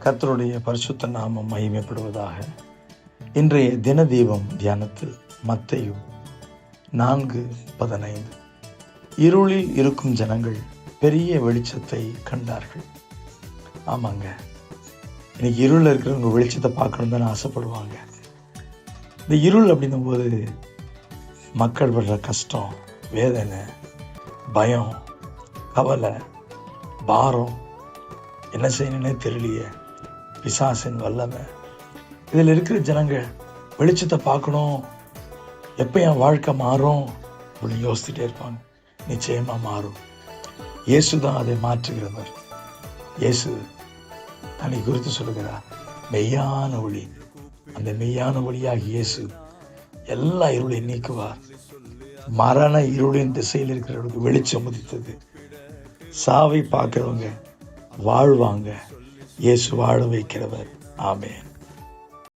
கர்த்தருடைய பரிசுத்த நாமம் மகிமைப்படுவதாக. இன்றைய தின தீபம் தியானத்தில் மத்தேயு 4:15. இருளில் இருக்கும் ஜனங்கள் பெரிய வெளிச்சத்தை கண்டார்கள். ஆமாங்க, இன்னைக்கு இருளில் இருக்கிறவங்க வெளிச்சத்தை பார்க்கணும் தானே ஆசைப்படுவாங்க. இந்த இருள் அப்படின்னும் போது மக்கள் படுற கஷ்டம், வேதனை, பயம், கவலை, பாரம், என்ன செய்யணுன்னே தெரியலையே, பிசாசின் வல்லமை, இதில் இருக்கிற ஜனங்க வெளிச்சத்தை பார்க்கணும், எப்போ என் வாழ்க்கை மாறும் அப்படின்னு யோசிச்சுட்டே இருப்பாங்க. நிச்சயமாக மாறும். இயேசு தான் அதை மாற்றுகிறவர். இயேசு தன்னை குறித்து சொல்லுகிறார், மெய்யான ஒளி. அந்த மெய்யான ஒளியாக இயேசு எல்லா இருளையும் நீக்குவார். மரண இருளின் திசையில் இருக்கிறவர்களுக்கு வெளிச்சம் உதித்தது. சாவை பார்க்கிறவங்க வாழ்வாங்க. இயேசு வாழ வைக்கிறவர். ஆமென்.